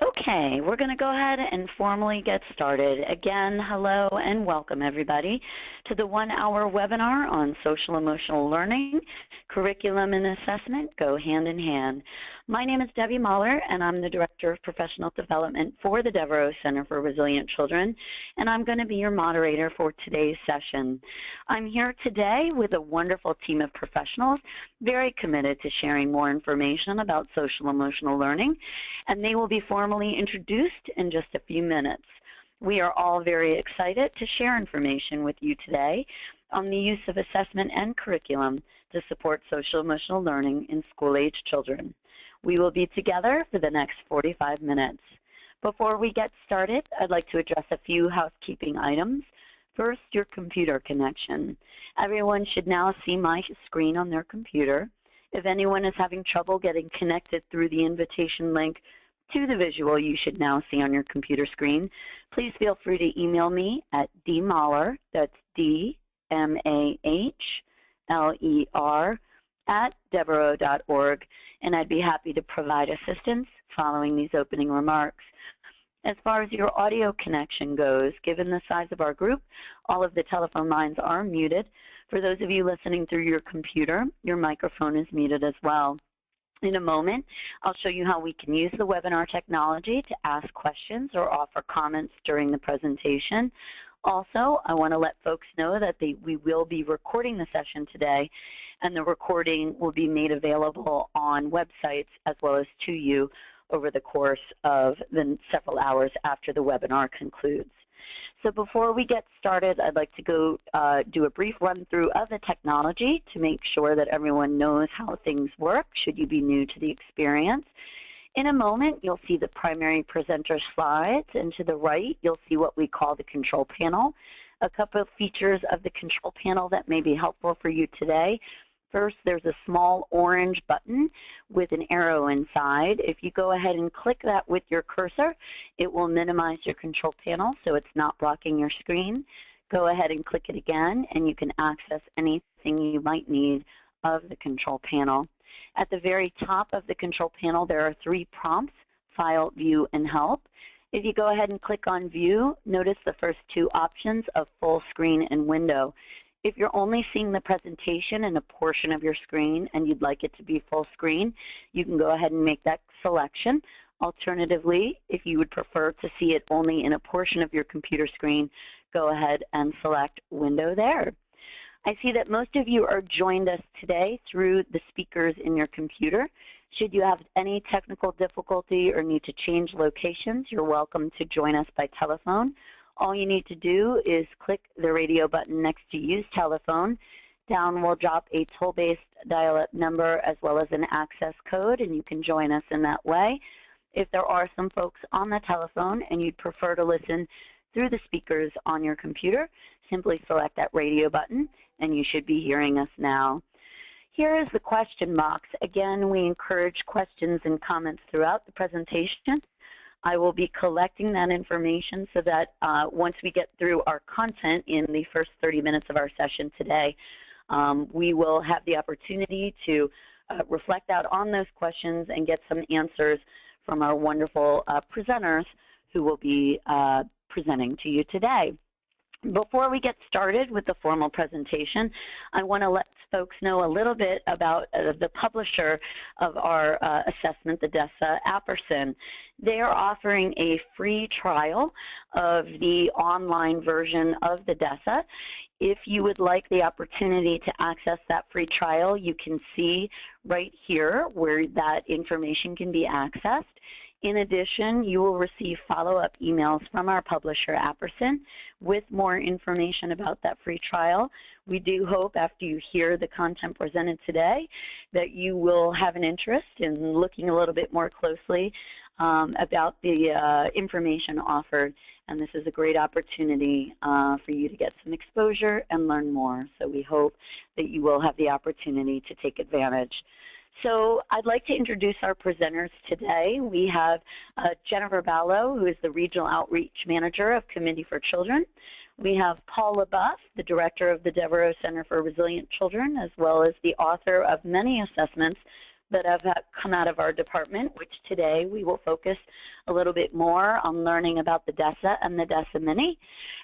Okay, we're going to go ahead and formally get started. Again, hello and welcome everybody to the 1-hour webinar on social emotional learning, curriculum and assessment go hand in hand. My name is Debbie Mahler and I'm the Director of Professional Development for the Devereux Center for Resilient Children, and I'm going to be your moderator for today's session. I'm here today with a wonderful team of professionals very committed to sharing more information about social emotional learning, and they will be formally introduced in just a few minutes. We are all very excited to share information with you today on the use of assessment and curriculum to support social emotional learning in school-age children. We will be together for the next 45 minutes. Before we get started, I'd like to address a few housekeeping items. First, your computer connection. Everyone should now see my screen on their computer. If anyone is having trouble getting connected through the invitation link to the visual you should now see on your computer screen, please feel free to email me at dmahler, that's D-M-A-H-L-E-R, @devereux.org, and I'd be happy to provide assistance following these opening remarks. As far as your audio connection goes, given the size of our group, all of the telephone lines are muted. For those of you listening through your computer, your microphone is muted as well. In a moment, I'll show you how we can use the webinar technology to ask questions or offer comments during the presentation. Also, I want to let folks know that we will be recording the session today, and the recording will be made available on websites as well as to you over the course of the several hours after the webinar concludes. So before we get started, I'd like to go do a brief run-through of the technology to make sure that everyone knows how things work, should you be new to the experience. In a moment, you'll see the primary presenter slides, and to the right, you'll see what we call the control panel. A couple of features of the control panel that may be helpful for you today. First, there's a small orange button with an arrow inside. If you go ahead and click that with your cursor, it will minimize your control panel so it's not blocking your screen. Go ahead and click it again, and you can access anything you might need of the control panel. At the very top of the control panel, there are 3 prompts: File, View, and Help. If you go ahead and click on View, notice the first 2 options of Full Screen and Window. If you're only seeing the presentation in a portion of your screen and you'd like it to be full screen, you can go ahead and make that selection. Alternatively, if you would prefer to see it only in a portion of your computer screen, go ahead and select Window there. I see that most of you are joined us today through the speakers in your computer. Should you have any technical difficulty or need to change locations, you're welcome to join us by telephone. All you need to do is click the radio button next to Use Telephone. Down will drop a toll-based dial-up number as well as an access code, and you can join us in that way. If there are some folks on the telephone and you'd prefer to listen through the speakers on your computer, simply select that radio button, and you should be hearing us now. Here is the question box. Again, we encourage questions and comments throughout the presentation. I will be collecting that information so that once we get through our content in the first 30 minutes of our session today, we will have the opportunity to reflect out on those questions and get some answers from our wonderful presenters who will be presenting to you today. Before we get started with the formal presentation, I want to let folks know a little bit about the publisher of our assessment, the DESA Apperson. They are offering a free trial of the online version of the DESA. If you would like the opportunity to access that free trial, you can see right here where that information can be accessed. In addition, you will receive follow-up emails from our publisher, Apperson, with more information about that free trial. We do hope after you hear the content presented today that you will have an interest in looking a little bit more closely about the information offered, and this is a great opportunity for you to get some exposure and learn more. So we hope that you will have the opportunity to take advantage. So I'd like to introduce our presenters today. We have Jennifer Ballo, who is the Regional Outreach Manager of Committee for Children. We have Paul LaBeouf, the Director of the Devereux Center for Resilient Children, as well as the author of many assessments that have come out of our department, which today we will focus a little bit more on learning about the DESA and the DESA Mini.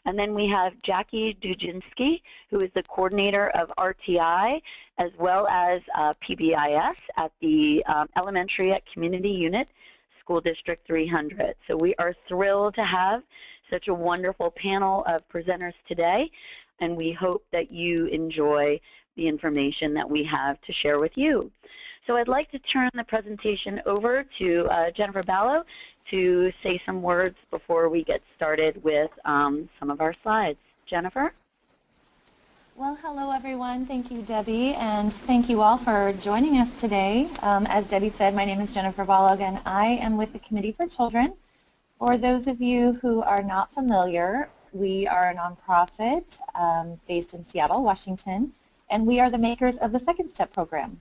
And then we have Jackie Dujinski, who is the coordinator of RTI as well as PBIS at the Elementary at Community Unit, School District 300. So we are thrilled to have such a wonderful panel of presenters today, and we hope that you enjoy the information that we have to share with you. So I'd like to turn the presentation over to Jennifer Ballo to say some words before we get started with some of our slides. Jennifer? Well, hello everyone. Thank you, Debbie, and thank you all for joining us today. As Debbie said, my name is Jennifer Ballo, and I am with the Committee for Children. For those of you who are not familiar, we are a nonprofit based in Seattle, Washington, and we are the makers of the Second Step program.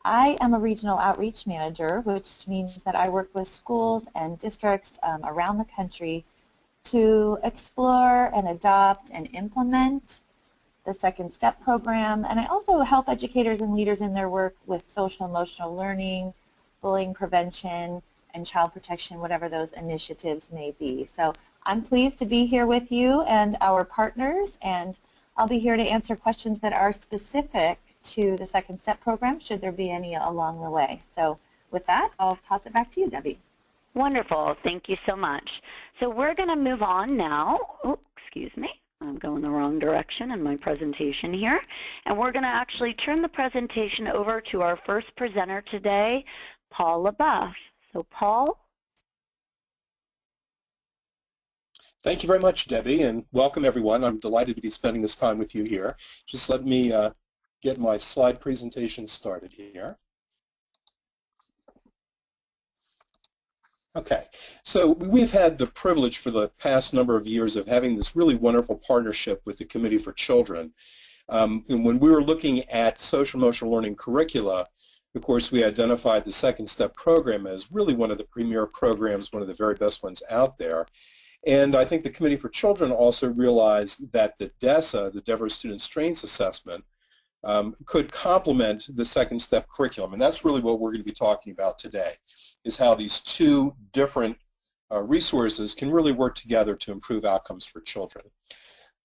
I am a regional outreach manager, which means that I work with schools and districts around the country to explore and adopt and implement the Second Step program, and I also help educators and leaders in their work with social emotional learning, bullying prevention, and child protection, whatever those initiatives may be. So I'm pleased to be here with you and our partners, and I'll be here to answer questions that are specific to the Second Step program, should there be any along the way. So with that, I'll toss it back to you, Debbie. Wonderful. Thank you so much. So we're going to move on now. Oh, excuse me. I'm going the wrong direction in my presentation here. And we're going to actually turn the presentation over to our first presenter today, Paul LaBeouf. So Paul? Thank you very much, Debbie, and welcome everyone. I'm delighted to be spending this time with you here. Just let me get my slide presentation started here. Okay, so we've had the privilege for the past number of years of having this really wonderful partnership with the Committee for Children. And when we were looking at social emotional learning curricula, of course, we identified the Second Step program as really one of the premier programs, one of the very best ones out there. And I think the Committee for Children also realized that the DESA, the Denver Student Strengths Assessment, could complement the Second Step curriculum. And that's really what we're going to be talking about today, is how these two different resources can really work together to improve outcomes for children.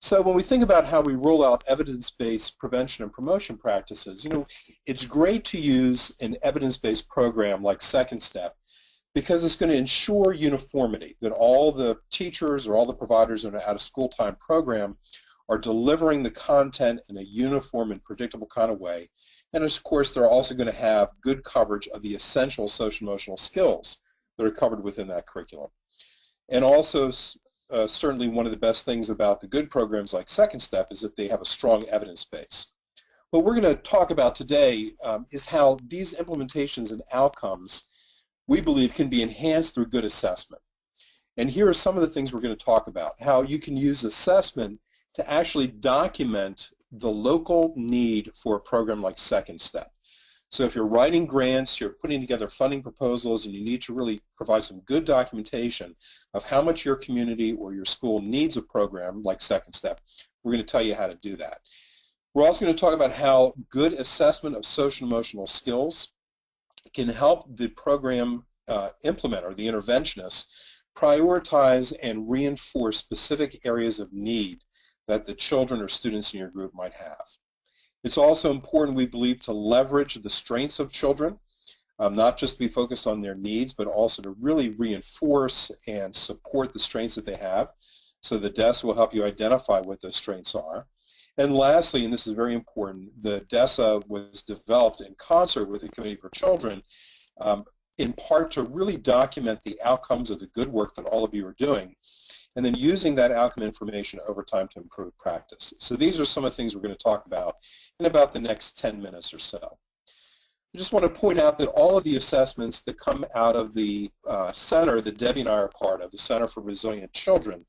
So when we think about how we roll out evidence-based prevention and promotion practices, you know, it's great to use an evidence-based program like Second Step because it's going to ensure uniformity, that all the teachers or all the providers in an out-of-school time program are delivering the content in a uniform and predictable kind of way. And of course, they're also going to have good coverage of the essential social emotional skills that are covered within that curriculum. And also, certainly one of the best things about the good programs like Second Step is that they have a strong evidence base. What we're going to talk about today is how these implementations and outcomes, we believe, can be enhanced through good assessment. And here are some of the things we're going to talk about, how you can use assessment to actually document the local need for a program like Second Step. So if you're writing grants, you're putting together funding proposals, and you need to really provide some good documentation of how much your community or your school needs a program like Second Step, we're going to tell you how to do that. We're also going to talk about how good assessment of social emotional skills can help the program implementer, the interventionist, prioritize and reinforce specific areas of need that the children or students in your group might have. It's also important, we believe, to leverage the strengths of children, not just to be focused on their needs, but also to really reinforce and support the strengths that they have. So the DESA will help you identify what those strengths are. And lastly, and this is very important, the DESA was developed in concert with the Committee for Children, in part to really document the outcomes of the good work that all of you are doing, and then using that outcome information over time to improve practice. So these are some of the things we're going to talk about in about the next 10 minutes or so. I just want to point out that all of the assessments that come out of the center that Debbie and I are part of, the Center for Resilient Children,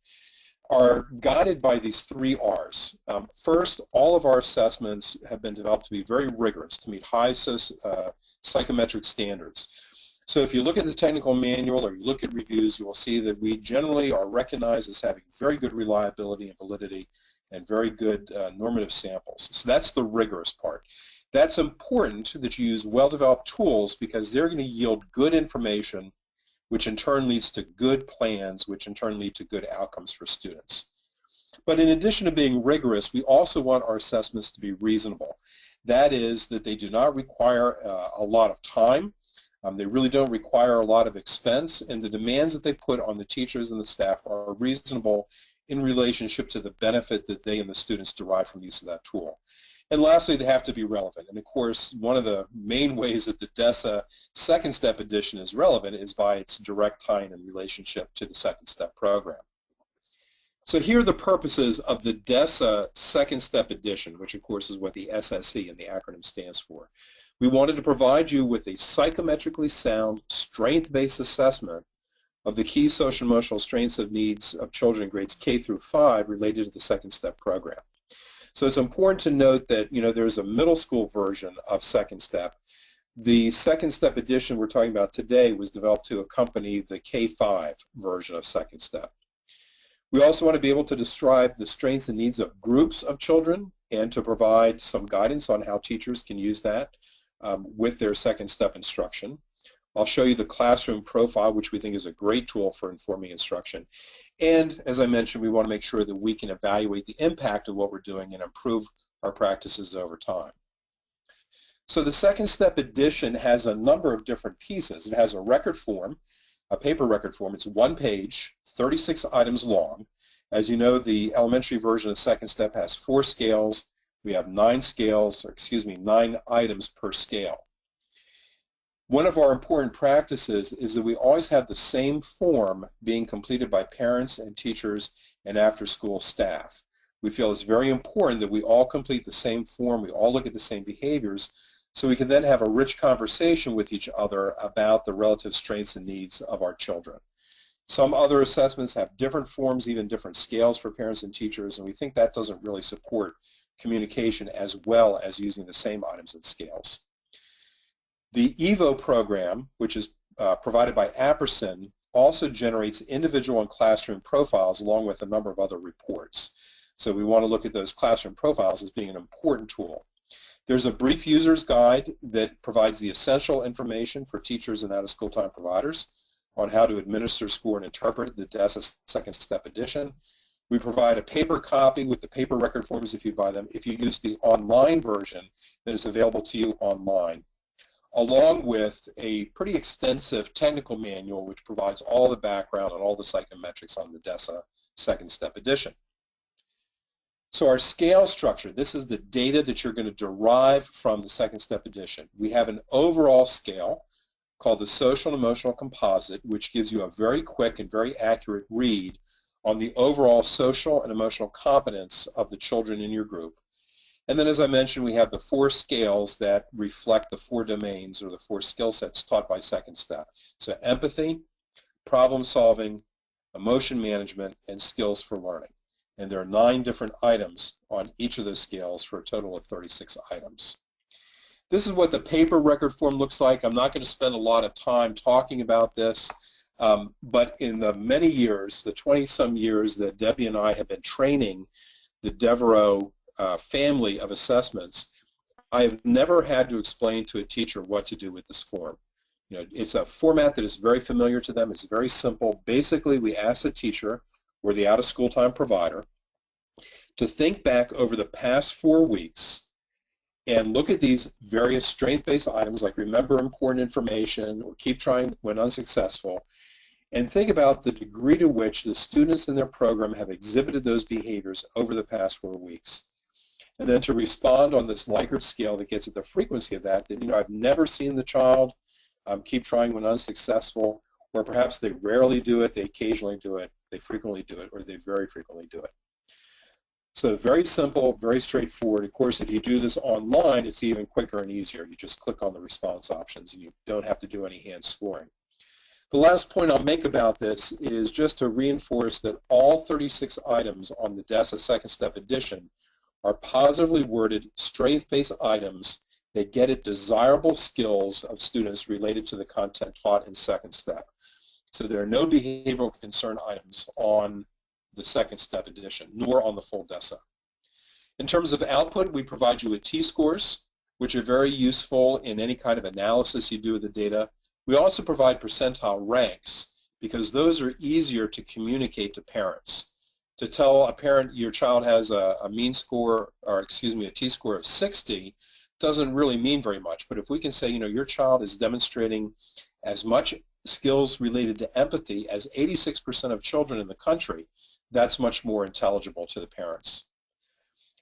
are guided by these 3 R's. First, all of our assessments have been developed to be very rigorous, to meet high psychometric standards. So if you look at the technical manual or you look at reviews, you will see that we generally are recognized as having very good reliability and validity and very good normative samples. So that's the rigorous part. That's important that you use well-developed tools because they're going to yield good information, which in turn leads to good plans, which in turn lead to good outcomes for students. But in addition to being rigorous, we also want our assessments to be reasonable. That is, that they do not require a lot of time. They really don't require a lot of expense, and the demands that they put on the teachers and the staff are reasonable in relationship to the benefit that they and the students derive from use of that tool. And lastly, they have to be relevant. And of course, one of the main ways that the DESA Second Step Edition is relevant is by its direct tie-in and relationship to the Second Step program. So here are the purposes of the DESA Second Step Edition, which of course is what the SSE and the acronym stands for. We wanted to provide you with a psychometrically sound, strength-based assessment of the key social and emotional strengths of needs of children in grades K through 5 related to the Second Step program. So it's important to note that, there's a middle school version of Second Step. The Second Step Edition we're talking about today was developed to accompany the K-5 version of Second Step. We also want to be able to describe the strengths and needs of groups of children and to provide some guidance on how teachers can use that with their Second Step instruction. I'll show you the classroom profile, which we think is a great tool for informing instruction. And as I mentioned, we want to make sure that we can evaluate the impact of what we're doing and improve our practices over time. So the Second Step Edition has a number of different pieces. It has a record form, a paper record form. It's 1 page, 36 items long. As you know, the elementary version of Second Step has 4 scales. We have 9 items per scale. One of our important practices is that we always have the same form being completed by parents and teachers and after-school staff. We feel it's very important that we all complete the same form, we all look at the same behaviors, so we can then have a rich conversation with each other about the relative strengths and needs of our children. Some other assessments have different forms, even different scales for parents and teachers, and we think that doesn't really support communication as well as using the same items and scales. The EVO program, which is provided by Apperson, also generates individual and classroom profiles along with a number of other reports. So we want to look at those classroom profiles as being an important tool. There's a brief user's guide that provides the essential information for teachers and out-of-school time providers on how to administer, score, and interpret the DESA Second Step Edition. We provide a paper copy with the paper record forms if you buy them. If you use the online version, that is available to you online, along with a pretty extensive technical manual which provides all the background and all the psychometrics on the DESA Second Step Edition. So our scale structure, this is the data that you're going to derive from the Second Step Edition. We have an overall scale called the Social and Emotional Composite, which gives you a very quick and very accurate read on the overall social and emotional competence of the children in your group. And then, as I mentioned, we have the 4 scales that reflect the 4 domains or the 4 skill sets taught by Second Step. So empathy, problem solving, emotion management, and skills for learning. And there are 9 different items on each of those scales for a total of 36 items. This is what the paper record form looks like. I'm not going to spend a lot of time talking about this, but in the many years, the 20-some years that Debbie and I have been training the Devereux family of assessments, I have never had to explain to a teacher what to do with this form. It's a format that is very familiar to them. It's very simple. Basically, we ask the teacher or the out-of-school time provider to think back over the past 4 weeks and look at these various strength-based items like remember important information or keep trying when unsuccessful, and think about the degree to which the students in their program have exhibited those behaviors over the past 4 weeks. And then to respond on this Likert scale that gets at the frequency of that, I've never seen the child keep trying when unsuccessful, or perhaps they rarely do it, they occasionally do it, they frequently do it, or they very frequently do it. So very simple, very straightforward. Of course, if you do this online, it's even quicker and easier. You just click on the response options and you don't have to do any hand scoring. The last point I'll make about this is just to reinforce that all 36 items on the DESA Second Step Edition are positively worded, strength-based items that get at desirable skills of students related to the content taught in Second Step. So there are no behavioral concern items on the Second Step Edition, nor on the full DESA. In terms of output, we provide you with T-scores, which are very useful in any kind of analysis you do of the data. We also provide percentile ranks because those are easier to communicate to parents. To tell a parent your child has a mean score, or excuse me, a T-score of 60 doesn't really mean very much. But if we can say, you know, your child is demonstrating as much skills related to empathy as 86% of children in the country, that's much more intelligible to the parents.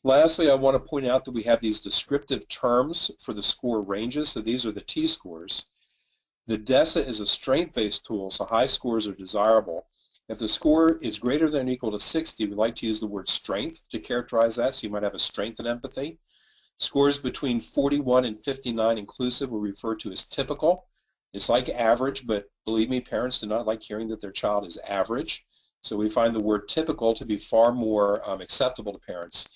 Lastly, I want to point out that we have these descriptive terms for the score ranges. So these are the T-scores. The DESA is a strength-based tool, so high scores are desirable. If the score is greater than or equal to 60, we like to use the word strength to characterize that, so you might have a strength in empathy. Scores between 41 and 59 inclusive we refer to as typical. It's like average, but believe me, parents do not like hearing that their child is average. So we find the word typical to be far more acceptable to parents.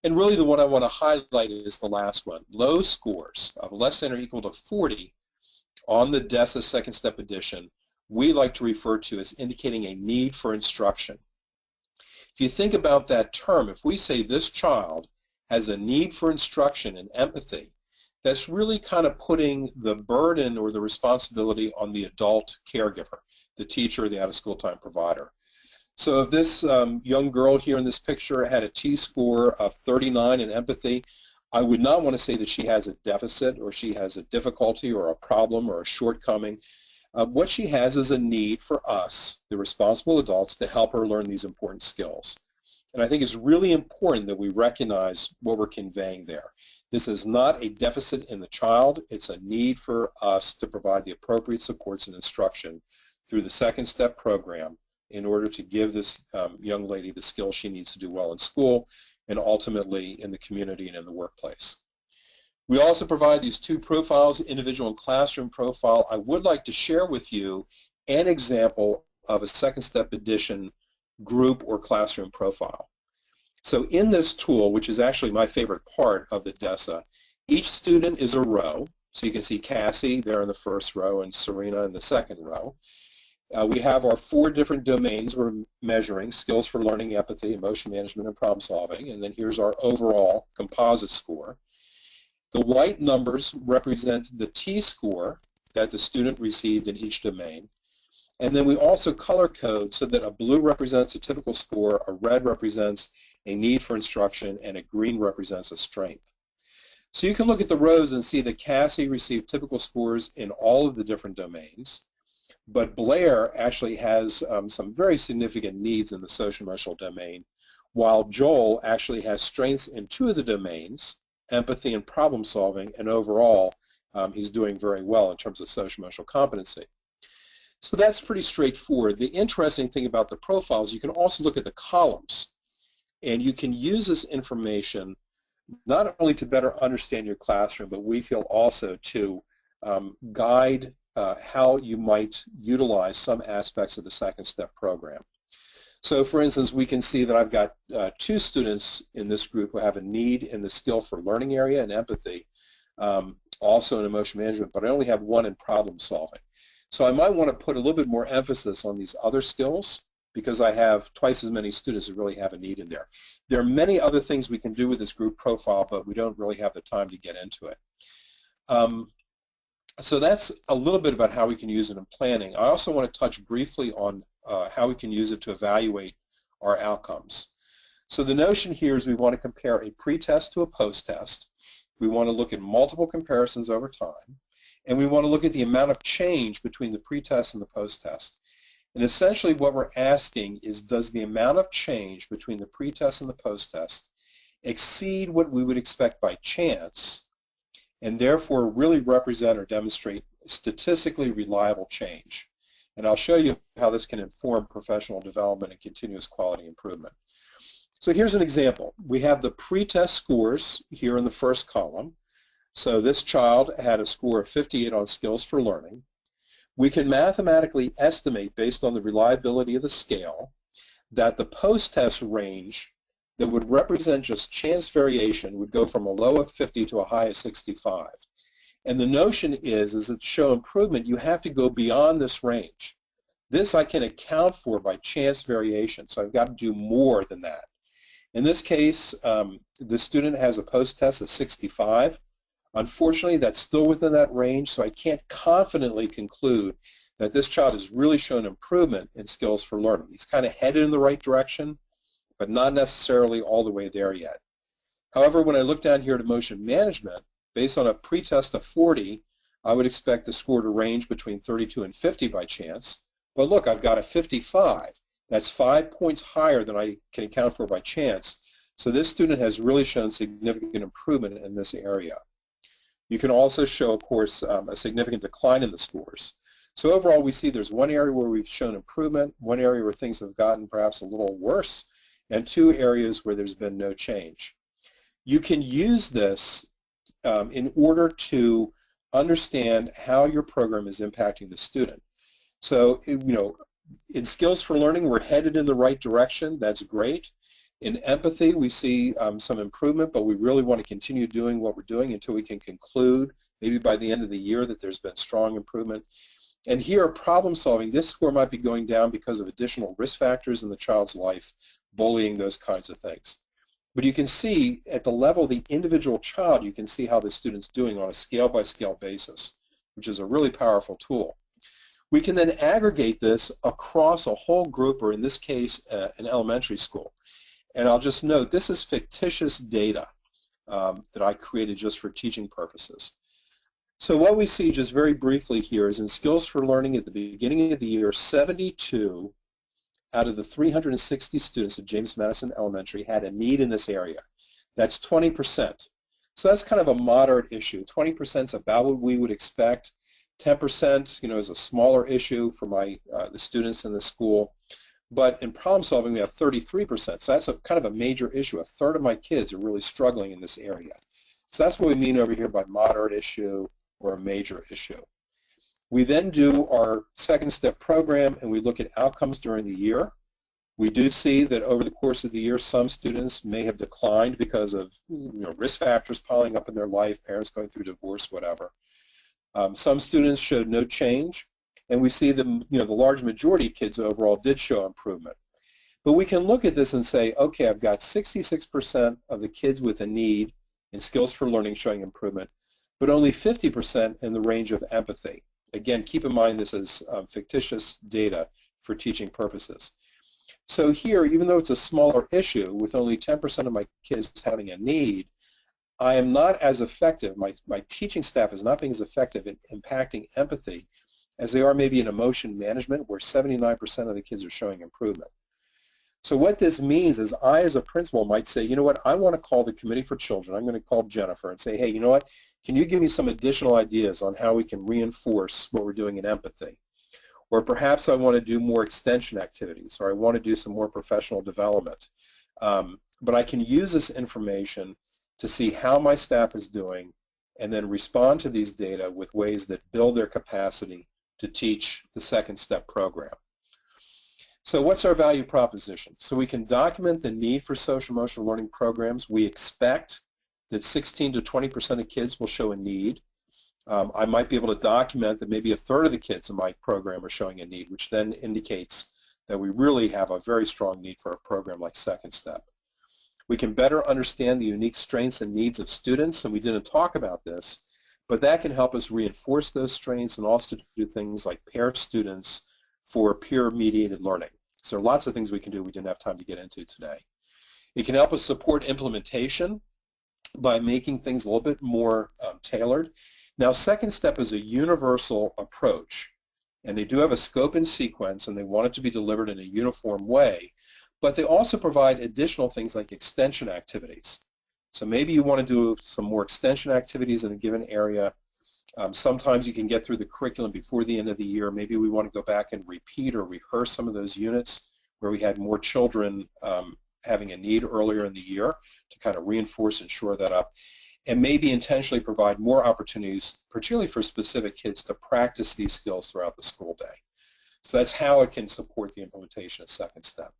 And really the one I want to highlight is the last one. Low scores of less than or equal to 40 on the DESA second step edition, we like to refer to as indicating a need for instruction. If you think about that term, if we say this child has a need for instruction and empathy, that's really kind of putting the burden or the responsibility on the adult caregiver, the teacher or the out-of-school time provider. So if this young girl here in this picture had a T-score of 39 in empathy, I would not want to say that she has a deficit or she has a difficulty or a problem or a shortcoming. What she has is a need for us, the responsible adults, to help her learn these important skills. And I think it's really important that we recognize what we're conveying there. This is not a deficit in the child, it's a need for us to provide the appropriate supports and instruction through the second step program in order to give this young lady the skills she needs to do well in school and ultimately in the community and in the workplace. We also provide these two profiles, individual and classroom profile. I would like to share with you an example of a second step edition group or classroom profile. So in this tool, which is actually my favorite part of the DESA, each student is a row. So you can see Cassie there in the first row and Serena in the second row. We have our 4 different domains we're measuring: skills for learning, empathy, emotion management, and problem solving. And then here's our overall composite score. The white numbers represent the T-score that the student received in each domain. And then we also color code so that a blue represents a typical score, a red represents a need for instruction, and a green represents a strength. So you can look at the rows and see that Cassie received typical scores in all of the different domains, but Blair actually has some very significant needs in the social-emotional domain, while Joel actually has strengths in 2 of the domains, empathy and problem solving, and overall he's doing very well in terms of social-emotional competency. So that's pretty straightforward. The interesting thing about the profiles, you can also look at the columns, and you can use this information not only to better understand your classroom, but we feel also to guide how you might utilize some aspects of the second step program. So for instance, we can see that I've got 2 students in this group who have a need in the skill for learning area and empathy, also in emotion management, but I only have 1 in problem solving. So I might want to put a little bit more emphasis on these other skills because I have twice as many students who really have a need in there. There are many other things we can do with this group profile, but we don't really have the time to get into it. So that's a little bit about how we can use it in planning. I also want to touch briefly on how we can use it to evaluate our outcomes. So the notion here is we want to compare a pre-test to a post-test. We want to look at multiple comparisons over time, and we want to look at the amount of change between the pre-test and the post-test. And essentially what we're asking is, does the amount of change between the pre-test and the post-test exceed what we would expect by chance, and therefore really represent or demonstrate statistically reliable change? And I'll show you how this can inform professional development and continuous quality improvement. So here's an example. We have the pre-test scores here in the first column. So this child had a score of 58 on skills for learning. We can mathematically estimate, based on the reliability of the scale, that the post-test range that would represent just chance variation would go from a low of 50 to a high of 65. And the notion is that to show improvement, you have to go beyond this range. This I can account for by chance variation, so I've got to do more than that. In this case, the student has a post-test of 65. Unfortunately, that's still within that range, so I can't confidently conclude that this child has really shown improvement in skills for learning. He's kind of headed in the right direction, but not necessarily all the way there yet. However, when I look down here at emotion management, based on a pretest of 40, I would expect the score to range between 32 and 50 by chance. But look, I've got a 55. That's 5 points higher than I can account for by chance. So this student has really shown significant improvement in this area. You can also show, of course, a significant decline in the scores. So overall, we see there's one area where we've shown improvement, one area where things have gotten perhaps a little worse, and 2 areas where there's been no change. You can use this in order to understand how your program is impacting the student. So, in skills for learning, we're headed in the right direction. That's great. In empathy, we see some improvement, but we really want to continue doing what we're doing until we can conclude, maybe by the end of the year, that there's been strong improvement. And here, problem solving, this score might be going down because of additional risk factors in the child's life, bullying, those kinds of things. But you can see at the level of the individual child, you can see how the student's doing on a scale-by-scale basis, which is a really powerful tool. We can then aggregate this across a whole group, or in this case, an elementary school. And I'll just note, this is fictitious data that I created just for teaching purposes. So what we see just very briefly here is in skills for learning at the beginning of the year, 72 out of the 360 students at James Madison Elementary had a need in this area. That's 20%. So that's kind of a moderate issue. 20% is about what we would expect. 10%, is a smaller issue for the students in the school. But in problem solving, we have 33%. So that's kind of a major issue. A third of my kids are really struggling in this area. So that's what we mean over here by moderate issue or a major issue. We then do our second step program and we look at outcomes during the year. We do see that over the course of the year, some students may have declined because of risk factors piling up in their life, parents going through divorce, whatever. Some students showed no change, and we see the large majority of kids overall did show improvement. But we can look at this and say, okay, I've got 66% of the kids with a need in skills for learning showing improvement, but only 50% in the range of empathy. Again, keep in mind this is fictitious data for teaching purposes. So here, even though it's a smaller issue, with only 10% of my kids having a need, I am not as effective, my teaching staff is not being as effective in impacting empathy as they are maybe in emotion management, where 79% of the kids are showing improvement. So what this means is I, as a principal, might say, you know what, I want to call the Committee for Children. I'm going to call Jennifer and say, hey, you know what, can you give me some additional ideas on how we can reinforce what we're doing in empathy? Or perhaps I want to do more extension activities, or I want to do some more professional development. But I can use this information to see how my staff is doing and then respond to these data with ways that build their capacity to teach the second step program. So what's our value proposition? So we can document the need for social emotional learning programs. We expect that 16 to 20% of kids will show a need. I might be able to document that maybe a third of the kids in my program are showing a need, which then indicates that we really have a very strong need for a program like Second Step. We can better understand the unique strengths and needs of students, and we didn't talk about this, but that can help us reinforce those strengths and also do things like pair students for peer-mediated learning. So there are lots of things we can do we didn't have time to get into today. It can help us support implementation by making things a little bit more tailored. Now, Second Step is a universal approach, and they do have a scope and sequence, and they want it to be delivered in a uniform way, but they also provide additional things like extension activities. So maybe you want to do some more extension activities in a given area. Sometimes you can get through the curriculum before the end of the year. Maybe we want to go back and repeat or rehearse some of those units where we had more children having a need earlier in the year to kind of reinforce and shore that up. And maybe intentionally provide more opportunities, particularly for specific kids, to practice these skills throughout the school day. So that's how it can support the implementation of Second Step.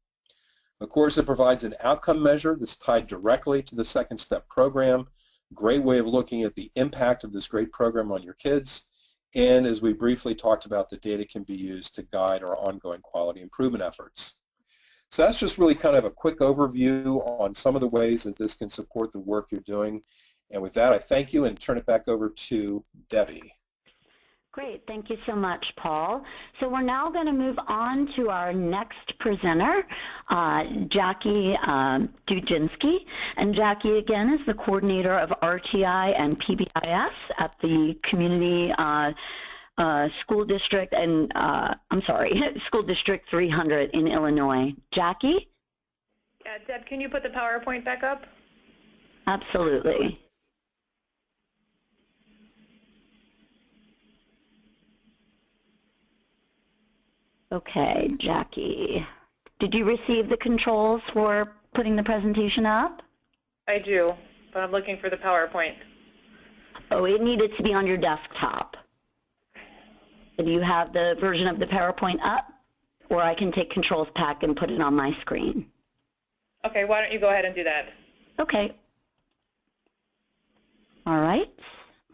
Of course, it provides an outcome measure that's tied directly to the Second Step program. Great way of looking at the impact of this great program on your kids. And as we briefly talked about, the data can be used to guide our ongoing quality improvement efforts. So that's just really kind of a quick overview on some of the ways that this can support the work you're doing. And with that, I thank you and turn it back over to Debbie. Great, thank you so much, Paul. So we're now going to move on to our next presenter, Jackie Dujinski. And Jackie, again, is the coordinator of RTI and PBIS at the Community School District, and School District 300 in Illinois. Jackie? Yeah, Deb, can you put the PowerPoint back up? Absolutely. Okay, Jackie, did you receive the controls for putting the presentation up? I do, but I'm looking for the PowerPoint. Oh, it needed to be on your desktop. Do you have the version of the PowerPoint up? Or I can take Controls Pack and put it on my screen. Okay, why don't you go ahead and do that? Okay. All right,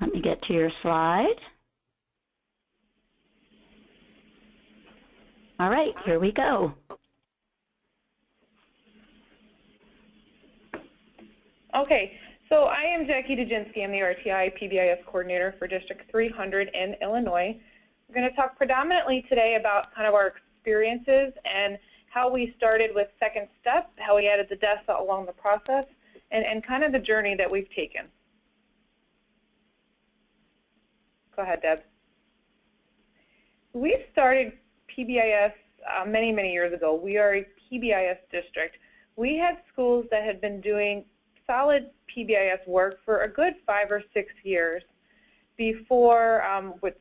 let me get to your slide. All right, here we go. Okay, so I am Jackie Dujinski. I'm the RTI PBIS coordinator for District 300 in Illinois. We're going to talk predominantly today about kind of our experiences and how we started with Second Step, how we added the DESA along the process, and kind of the journey that we've taken. Go ahead, Deb. We started PBIS many, many years ago. We are a PBIS district. We had schools that had been doing solid PBIS work for a good 5 or 6 years before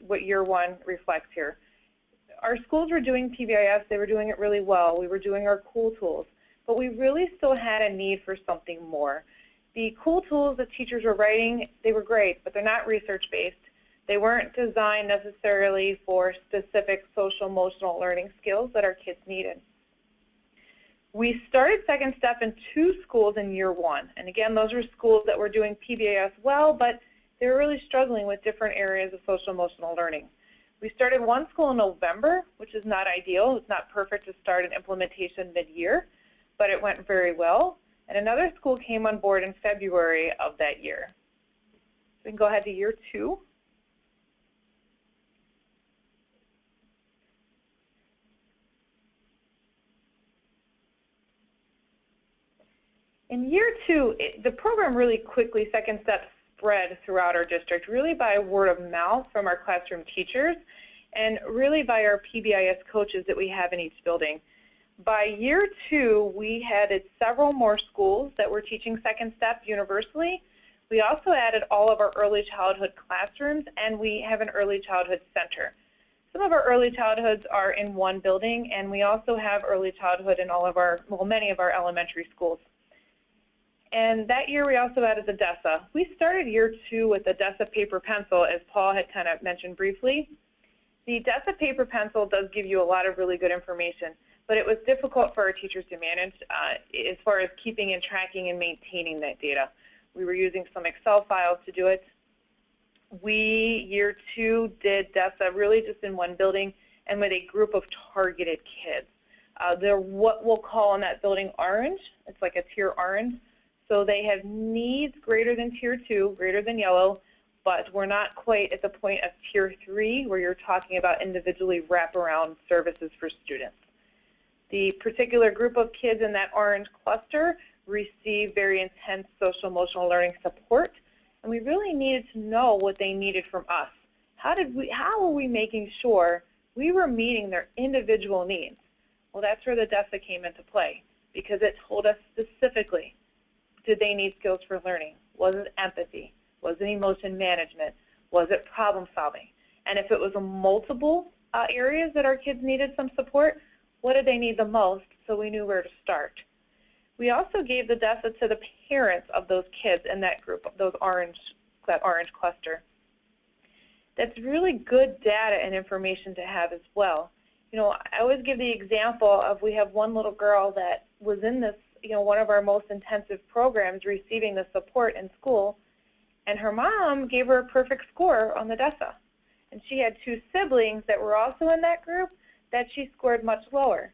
what year one reflects here. Our schools were doing PBIS. They were doing it really well. We were doing our cool tools, but we really still had a need for something more. The cool tools that teachers were writing, they were great, but they're not research-based. They weren't designed necessarily for specific social-emotional learning skills that our kids needed. We started Second Step in 2 schools in year one. And again, those were schools that were doing PBIS well, but they were really struggling with different areas of social-emotional learning. We started one school in November, which is not ideal. It's not perfect to start an implementation mid-year, but it went very well. And another school came on board in February of that year. So we can go ahead to year 2. In year 2, the program really quickly, Second Step, spread throughout our district, really by word of mouth from our classroom teachers and really by our PBIS coaches that we have in each building. By year 2, we had several more schools that were teaching Second Step universally. We also added all of our early childhood classrooms, and we have an early childhood center. Some of our early childhoods are in one building, and we also have early childhood in all of our, well, many of our elementary schools. And that year we also added the DESA. We started year 2 with the DESA paper pencil, as Paul had kind of mentioned briefly. The DESA paper pencil does give you a lot of really good information, but it was difficult for our teachers to manage as far as keeping and tracking and maintaining that data. We were using some Excel files to do it. We, year 2, did DESA really just in one building and with a group of targeted kids. They're what we'll call in that building orange. It's like a tier orange. So they have needs greater than tier 2, greater than yellow, but we're not quite at the point of tier 3 where you're talking about individually wraparound services for students. The particular group of kids in that orange cluster receive very intense social-emotional learning support, and we really needed to know what they needed from us. How were we making sure we were meeting their individual needs? Well, that's where the DESA came into play, because it told us specifically, did they need skills for learning? Was it empathy? Was it emotion management? Was it problem solving? And if it was multiple areas that our kids needed some support, what did they need the most so we knew where to start? We also gave the DESA to the parents of those kids in that group, that orange cluster. That's really good data and information to have as well. You know, I always give the example of we have one little girl that was in this, one of our most intensive programs receiving the support in school, and her mom gave her a perfect score on the DESA. And she had 2 siblings that were also in that group that she scored much lower.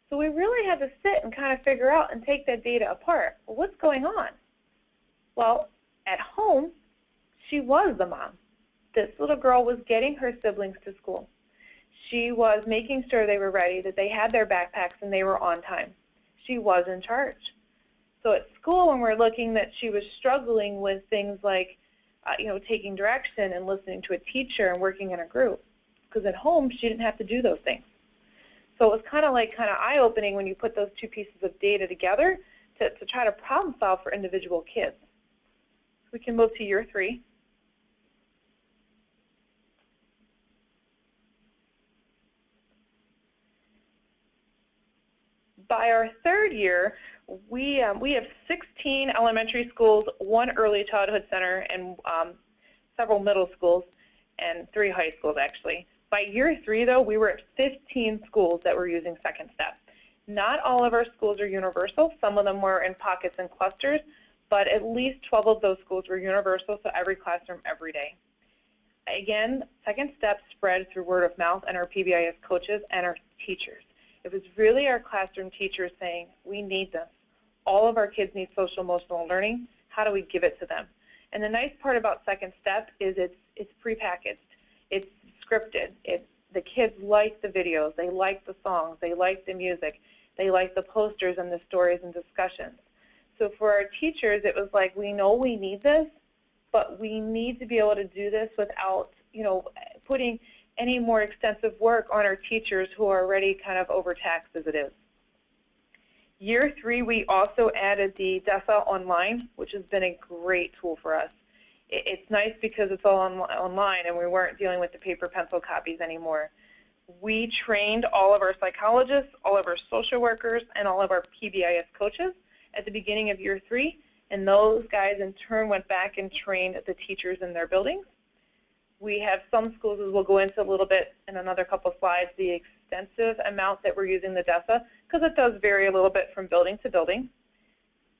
So we really had to sit and kind of figure out and take that data apart. Well, what's going on? Well, At home, she was the mom. This little girl was getting her siblings to school. She was making sure they were ready, that they had their backpacks and they were on time. She was in charge. So at school, when we're looking that she was struggling with things like, taking direction and listening to a teacher and working in a group, because at home she didn't have to do those things. So it was kind of eye-opening when you put those two pieces of data together to try to problem solve for individual kids. We can move to year 3. By our 3rd year, we have 16 elementary schools, 1 early childhood center, and several middle schools, and 3 high schools actually. By year 3, though, we were at 15 schools that were using Second Step. Not all of our schools are universal. Some of them were in pockets and clusters, but at least 12 of those schools were universal, so every classroom, every day. Again, Second Step spread through word of mouth and our PBIS coaches and our teachers. It was really our classroom teachers saying, we need this. All of our kids need social emotional learning. How do we give it to them? And the nice part about Second Step is it's prepackaged. It's scripted. The kids like the videos. They like the songs. They like the music. They like the posters and the stories and discussions. So for our teachers, it was like, we know we need this, but we need to be able to do this without, putting any more extensive work on our teachers who are already kind of overtaxed as it is. Year 3, we also added the DESA Online, which has been a great tool for us. It's nice because it's all online and we weren't dealing with the paper pencil copies anymore. We trained all of our psychologists, all of our social workers, and all of our PBIS coaches at the beginning of year 3, and those guys in turn went back and trained the teachers in their buildings. We have some schools, as we'll go into a little bit in another couple slides, the extensive amount that we're using the DESA, because it does vary a little bit from building to building.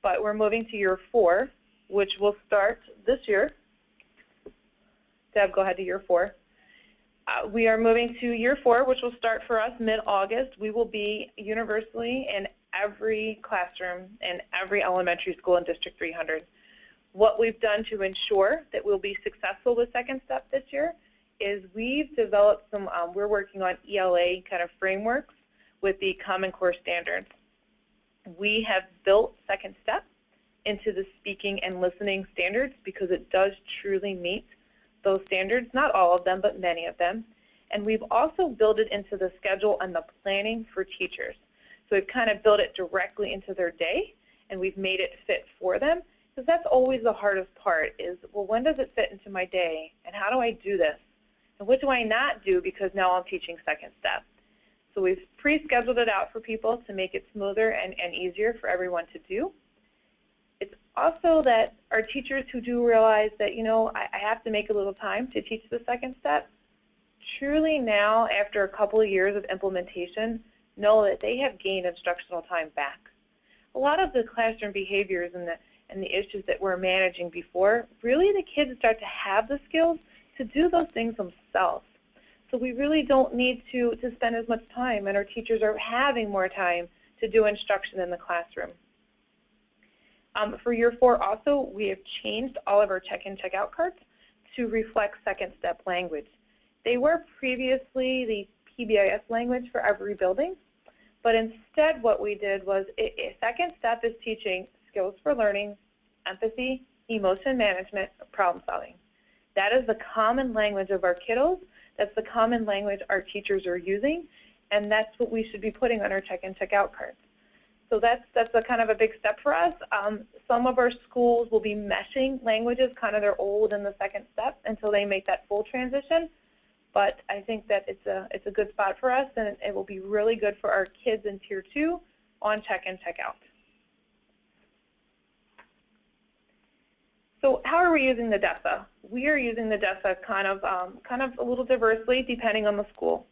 But we're moving to year 4, which will start this year. Deb, go ahead to year 4. We are moving to year 4, which will start for us mid-August. We will be universally in every classroom in every elementary school in District 300. What we've done to ensure that we'll be successful with Second Step this year is we've developed some, we're working on ELA kind of frameworks with the Common Core standards. We have built Second Step into the speaking and listening standards because it does truly meet those standards, not all of them, but many of them. And we've also built it into the schedule and the planning for teachers. So we've kind of built it directly into their day, and we've made it fit for them. Because that's always the hardest part is, well, when does it fit into my day, and how do I do this? And what do I not do because now I'm teaching Second Step? So we've pre-scheduled it out for people to make it smoother and easier for everyone to do. It's also that our teachers who do realize that, I have to make a little time to teach the Second Step, truly now, after a couple of years of implementation, know that they have gained instructional time back. A lot of the classroom behaviors and the issues that we're managing before, really the kids start to have the skills to do those things themselves. So we really don't need to spend as much time, and our teachers are having more time to do instruction in the classroom. For year 4 also, we have changed all of our check-in, check-out cards to reflect Second Step language. They were previously the PBIS language for every building, but instead what we did was Second Step is teaching skills for learning, empathy, emotion management, problem solving. That is the common language of our kiddos. That's the common language our teachers are using, and that's what we should be putting on our check-in, check-out cards. So that's a kind of a big step for us. Some of our schools will be meshing languages, kind of their old and the Second Step, until they make that full transition. But I think that it's a good spot for us, and it will be really good for our kids in Tier 2 on check-in, check-out. So how are we using the DESA? We are using the DESA kind of a little diversely depending on the school.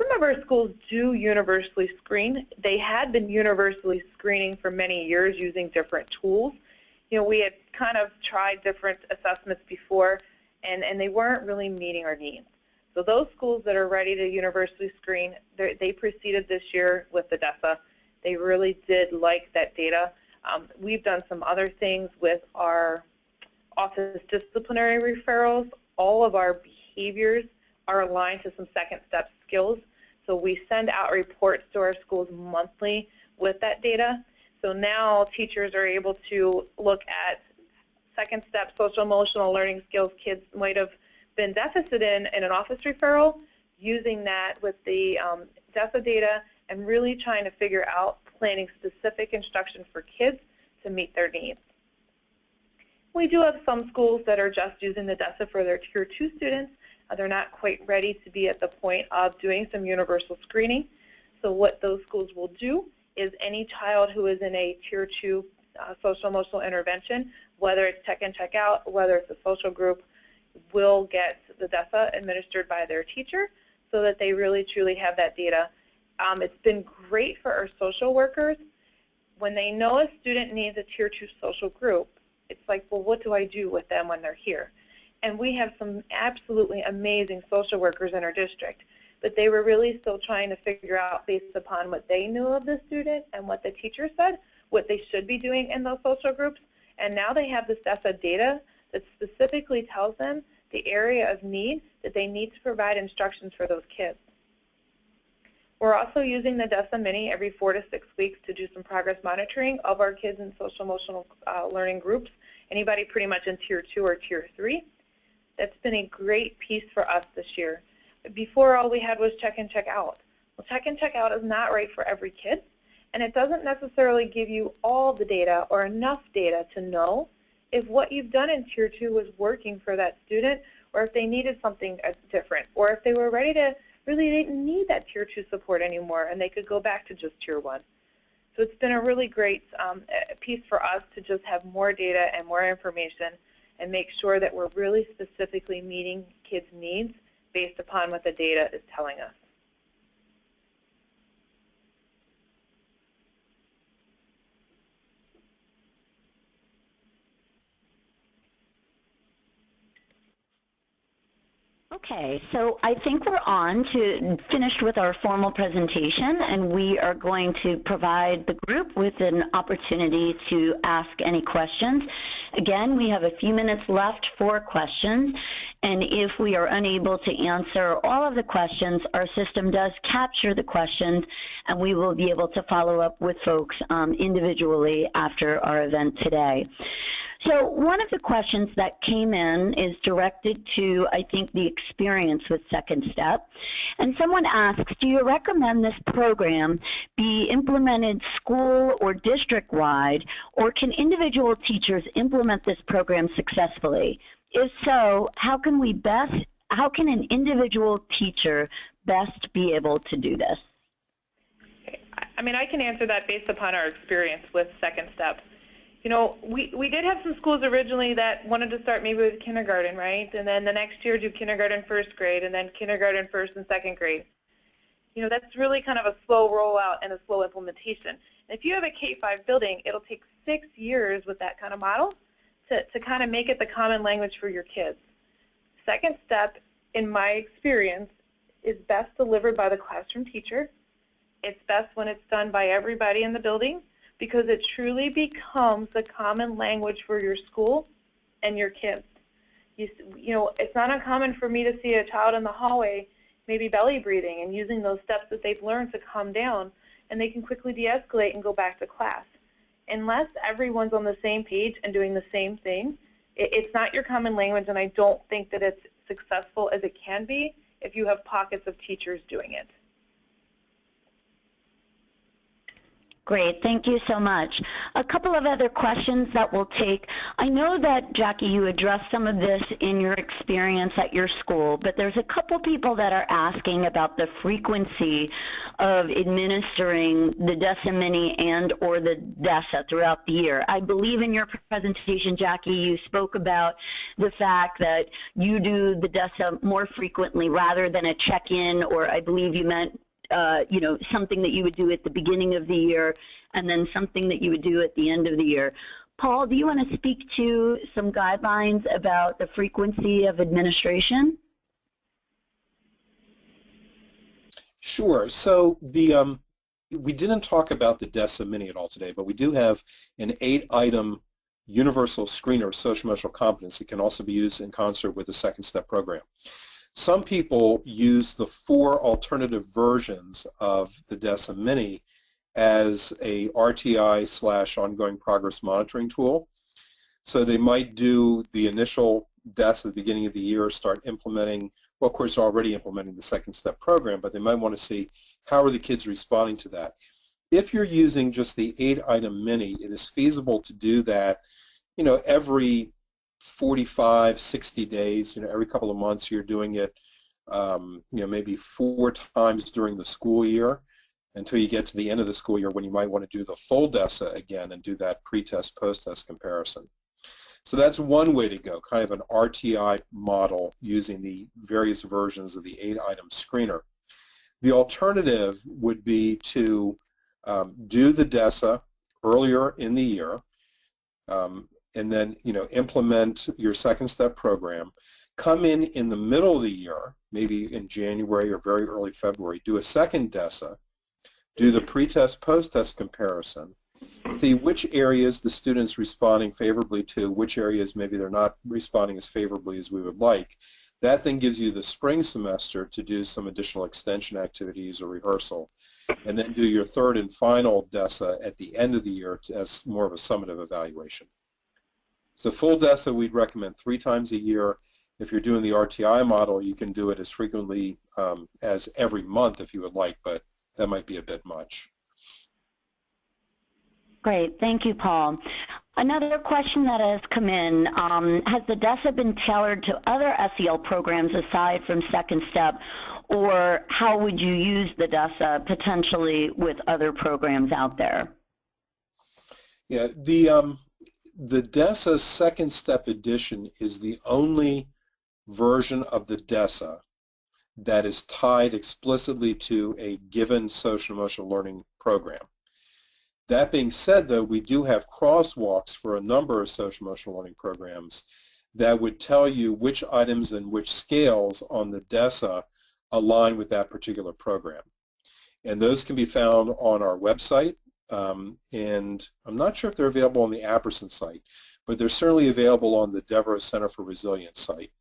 Some of our schools do universally screen. They had been universally screening for many years using different tools. We had kind of tried different assessments before, and they weren't really meeting our needs. So those schools that are ready to universally screen, they proceeded this year with the DESA. They really did like that data. We've done some other things with our office disciplinary referrals. All of our behaviors are aligned to some second step skills. So we send out reports to our schools monthly with that data. So now teachers are able to look at second step social emotional learning skills kids might have been deficit in an office referral, using that with the DESA data and really trying to figure out planning specific instruction for kids to meet their needs. We do have some schools that are just using the DESA for their Tier 2 students. They're not quite ready to be at the point of doing some universal screening. So what those schools will do is any child who is in a Tier 2 social emotional intervention, whether it's check in, check out, whether it's a social group, will get the DESA administered by their teacher so that they really truly have that data. It's been great for our social workers. When they know a student needs a Tier 2 social group, it's like, well, what do I do with them when they're here? And we have some absolutely amazing social workers in our district, but they were really still trying to figure out, based upon what they knew of the student and what the teacher said, what they should be doing in those social groups. And now they have this DESA data that specifically tells them the area of need that they need to provide instructions for those kids. We're also using the DESA Mini every 4 to 6 weeks to do some progress monitoring of our kids in social emotional learning groups, anybody pretty much in Tier 2 or Tier 3. That's been a great piece for us this year. Before, all we had was check in, check out. Well, check in, check out is not right for every kid, and it doesn't necessarily give you all the data or enough data to know if what you've done in Tier 2 was working for that student, or if they needed something different, or if they were ready to really didn't need that Tier 2 support anymore and they could go back to just Tier 1. So it's been a really great piece for us to just have more data and more information and make sure that we're really specifically meeting kids' needs based upon what the data is telling us. Okay, so I think we're finished with our formal presentation, and we are going to provide the group with an opportunity to ask any questions. Again, we have a few minutes left for questions, and if we are unable to answer all of the questions, our system does capture the questions, and we will be able to follow up with folks individually after our event today. So one of the questions that came in is directed to, I think, the experience with Second Step. And someone asks, do you recommend this program be implemented school or district-wide, or can individual teachers implement this program successfully? If so, how can an individual teacher best be able to do this? I mean, I can answer that based upon our experience with Second Step. You know, we did have some schools originally that wanted to start maybe with kindergarten, right? And then the next year do kindergarten, first grade, and then kindergarten, first and second grade. You know, that's really kind of a slow rollout and a slow implementation. And if you have a K-5 building, it'll take 6 years with that kind of model to kind of make it the common language for your kids. Second Step, in my experience, is best delivered by the classroom teacher. It's best when it's done by everybody in the building, because it truly becomes the common language for your school and your kids. You know, it's not uncommon for me to see a child in the hallway maybe belly breathing and using those steps that they've learned to calm down, and they can quickly de-escalate and go back to class. Unless everyone's on the same page and doing the same thing, it's not your common language, and I don't think that it's successful as it can be if you have pockets of teachers doing it. Great, thank you so much. A couple of other questions that we'll take. I know that, Jackie, you addressed some of this in your experience at your school, but there's a couple people that are asking about the frequency of administering the DESA Mini and or the DESA throughout the year. I believe in your presentation, Jackie, you spoke about the fact that you do the DESA more frequently rather than a check-in, or I believe you meant you know, something that you would do at the beginning of the year and then something that you would do at the end of the year. Paul, do you want to speak to some guidelines about the frequency of administration? Sure. So we didn't talk about the DESA Mini at all today, but we do have an 8-item universal screener of social emotional competence. It can also be used in concert with the second step program. Some people use the 4 alternative versions of the DESA Mini as a RTI/ongoing progress monitoring tool. So they might do the initial DESA at the beginning of the year, start implementing, well, of course, they're already implementing the second step program, but they might want to see how are the kids responding to that. If you're using just the 8-item mini, it is feasible to do that, every 45, 60 days, every couple of months you're doing it, maybe 4 times during the school year until you get to the end of the school year when you might want to do the full DESA again and do that pre-test, post-test comparison. So that's one way to go, kind of an RTI model using the various versions of the 8-item screener. The alternative would be to do the DESA earlier in the year, and then implement your second step program. Come in the middle of the year, maybe in January or very early February, do a second DESA, do the pre-test, post-test comparison, see which areas the student's responding favorably to, which areas maybe they're not responding as favorably as we would like. That then gives you the spring semester to do some additional extension activities or rehearsal, and then do your third and final DESA at the end of the year as more of a summative evaluation. So full DESA we'd recommend 3 times a year. If you're doing the RTI model, you can do it as frequently as every month if you would like, but that might be a bit much. Great, thank you, Paul. Another question that has come in, has the DESA been tailored to other SEL programs aside from Second Step, or how would you use the DESA potentially with other programs out there? Yeah, the DESA Second Step Edition is the only version of the DESA that is tied explicitly to a given social emotional learning program. That being said, though, we do have crosswalks for a number of social emotional learning programs that would tell you which items and which scales on the DESA align with that particular program. And those can be found on our website, and I'm not sure if they're available on the Apperson site, but they're certainly available on the Devereux Center for Resilience site.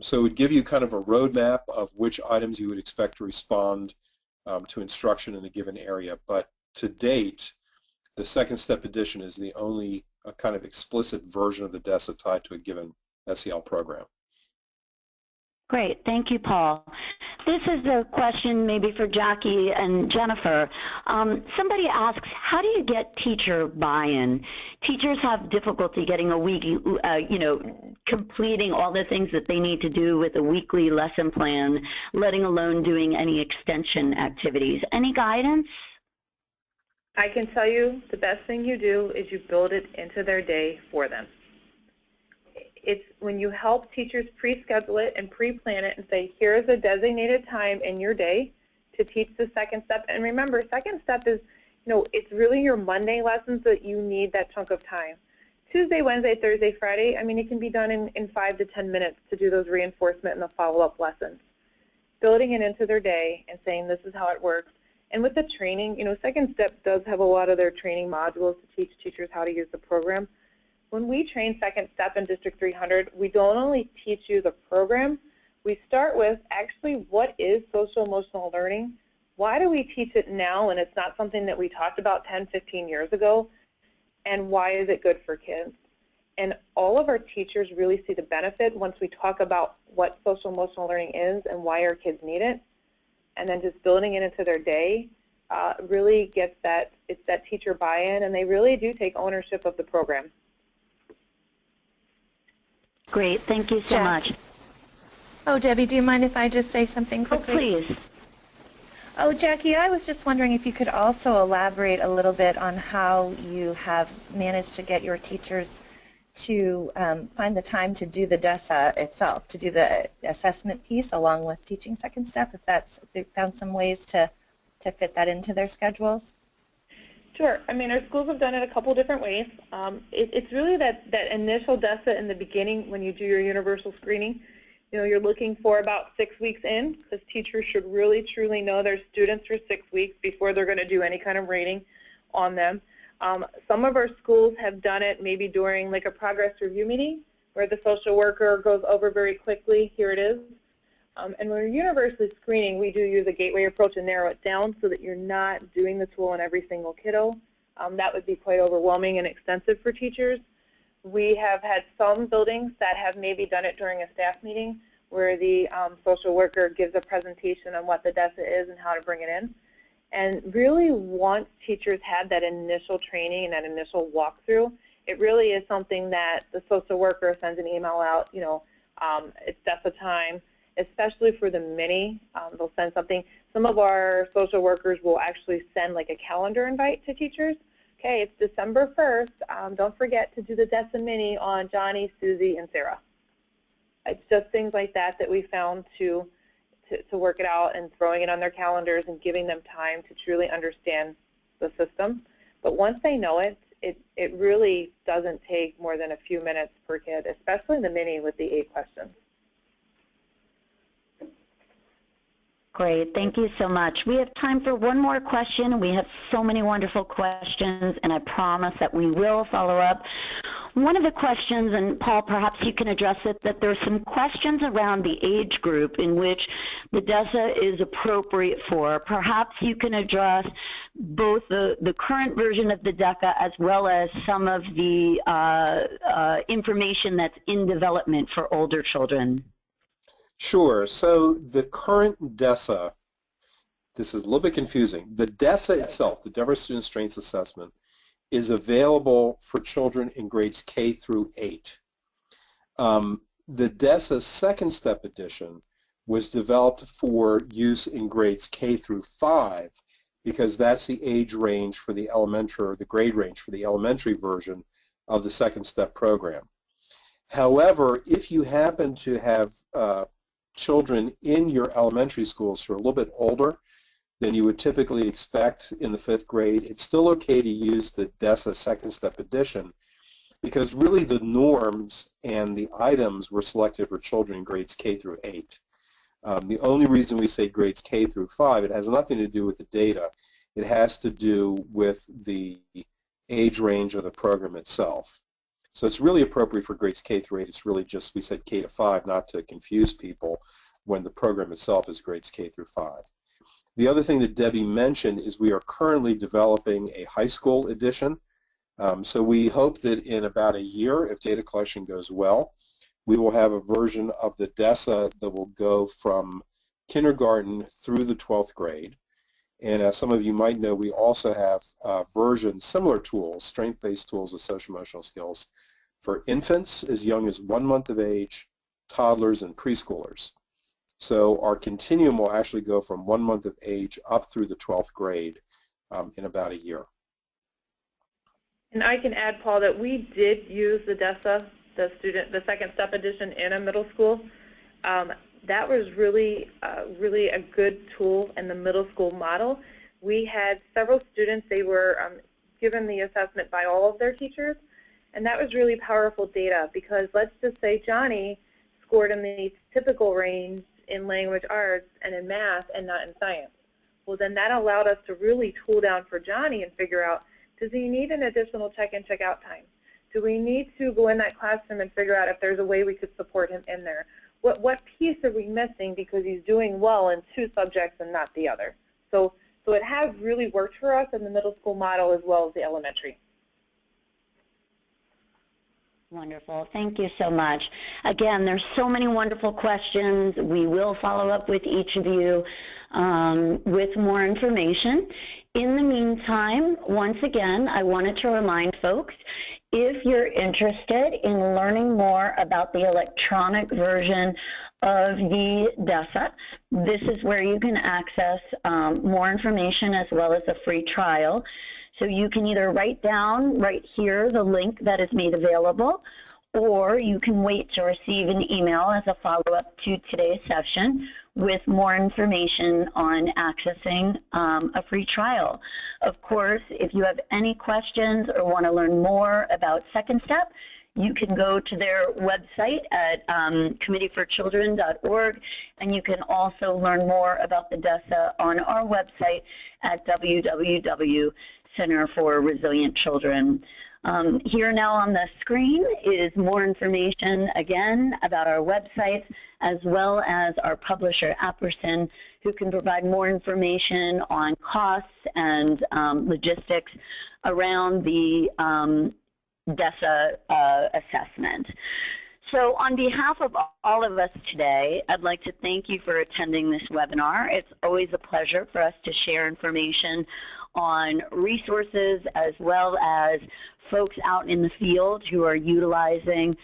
So it would give you kind of a roadmap of which items you would expect to respond to instruction in a given area. But to date, the Second Step Edition is the only kind of explicit version of the DESA tied to a given SEL program. Great, thank you, Paul. This is a question maybe for Jackie and Jennifer. Somebody asks, how do you get teacher buy-in? Teachers have difficulty getting a week, completing all the things that they need to do with a weekly lesson plan, letting alone doing any extension activities. Any guidance? I can tell you the best thing you do is you build it into their day for them. It's when you help teachers pre-schedule it and pre-plan it and say, here's a designated time in your day to teach the second step. And remember, second step is, it's really your Monday lessons that you need that chunk of time. Tuesday, Wednesday, Thursday, Friday, I mean, it can be done in 5 to 10 minutes to do those reinforcement and the follow-up lessons. Building it into their day and saying this is how it works. And with the training, Second Step does have a lot of their training modules to teach teachers how to use the program. When we train Second Step in District 300, we don't only teach you the program, we start with actually what is social emotional learning? Why do we teach it now and it's not something that we talked about 10, 15 years ago? And why is it good for kids? And all of our teachers really see the benefit once we talk about what social emotional learning is and why our kids need it. And then just building it into their day really gets that teacher buy-in, and they really do take ownership of the program. Great, thank you so much. Oh, Debbie, do you mind if I just say something quickly? Oh, please. Oh, Jackie, I was just wondering if you could also elaborate a little bit on how you have managed to get your teachers to find the time to do the DESA itself, to do the assessment piece along with teaching Second Step, if they found some ways to fit that into their schedules. Sure. I mean, our schools have done it a couple different ways. It's really that initial DESA in the beginning when you do your universal screening. You're looking for about 6 weeks in, because teachers should really, truly know their students for 6 weeks before they're going to do any kind of rating on them. Some of our schools have done it maybe during like a progress review meeting where the social worker goes over very quickly, here it is. And when we're universally screening, we do use a gateway approach and narrow it down so that you're not doing the tool on every single kiddo. That would be quite overwhelming and extensive for teachers. We have had some buildings that have maybe done it during a staff meeting where the social worker gives a presentation on what the DESA is and how to bring it in. And really, once teachers have that initial training and that initial walkthrough, it really is something that the social worker sends an email out, you know, it's DESA time, especially for the mini. They'll send something. Some of our social workers will actually send like a calendar invite to teachers. Okay, it's December 1st. Don't forget to do the DESA mini on Johnny, Susie, and Sarah. It's just things like that that we found to work it out and throwing it on their calendars and giving them time to truly understand the system. But once they know it, it really doesn't take more than a few minutes per kid, especially in the mini with the 8 questions. Great, thank you so much. We have time for one more question. We have so many wonderful questions, and I promise that we will follow up. One of the questions, and Paul, perhaps you can address it, that there's some questions around the age group in which the DESA is appropriate for. Perhaps you can address both the current version of the DECA as well as some of the information that's in development for older children. Sure. So the current DESA, this is a little bit confusing. The DESA itself, the Denver Student Strengths Assessment, is available for children in grades K through 8. The DESA Second Step Edition was developed for use in grades K through 5 because that's the age range for the elementary, or the grade range for the elementary version of the Second Step program. However, if you happen to have children in your elementary schools who are a little bit older than you would typically expect in the 5th grade, it's still okay to use the DESA Second Step Edition because really the norms and the items were selected for children in grades K through 8. The only reason we say grades K through 5, it has nothing to do with the data. It has to do with the age range of the program itself. So it's really appropriate for grades K through 8. It's really just, we said K to 5, not to confuse people when the program itself is grades K through 5. The other thing that Debbie mentioned is we are currently developing a high school edition. So we hope that in about a year, if data collection goes well, we will have a version of the DESA that will go from kindergarten through the 12th grade. And as some of you might know, we also have versions, similar tools, strength-based tools of social-emotional skills for infants as young as 1 month of age, toddlers, and preschoolers. So our continuum will actually go from 1 month of age up through the 12th grade in about a year. And I can add, Paul, that we did use the DESA, the Second Step Edition in a middle school. That was really a good tool in the middle school model. We had several students, they were given the assessment by all of their teachers, and that was really powerful data because let's just say Johnny scored in the typical range in language arts and in math and not in science. Well, then that allowed us to really tool down for Johnny and figure out, does he need an additional check-in, check-out time? Do we need to go in that classroom and figure out if there's a way we could support him in there? What piece are we missing because he's doing well in 2 subjects and not the other? So it has really worked for us in the middle school model as well as the elementary. Wonderful. Thank you so much. Again, there's so many wonderful questions. We will follow up with each of you with more information. In the meantime, once again, I wanted to remind folks, if you're interested in learning more about the electronic version of the DESA, this is where you can access more information as well as a free trial. So you can either write down right here the link that is made available, or you can wait to receive an email as a follow-up to today's session with more information on accessing a free trial. Of course, if you have any questions or want to learn more about Second Step, you can go to their website at committeeforchildren.org, and you can also learn more about the DESA on our website at www.Center for Resilient Children. Here now on the screen is more information, again, about our website, as well as our publisher, Apperson, who can provide more information on costs and logistics around the DESA assessment. So on behalf of all of us today, I'd like to thank you for attending this webinar. It's always a pleasure for us to share information on resources as well as folks out in the field who are utilizing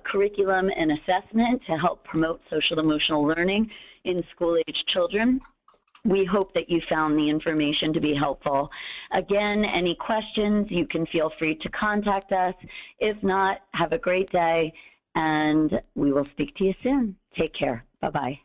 curriculum and assessment to help promote social emotional learning in school-age children. We hope that you found the information to be helpful. Again, any questions, you can feel free to contact us. If not, have a great day, and we will speak to you soon. Take care. Bye-bye.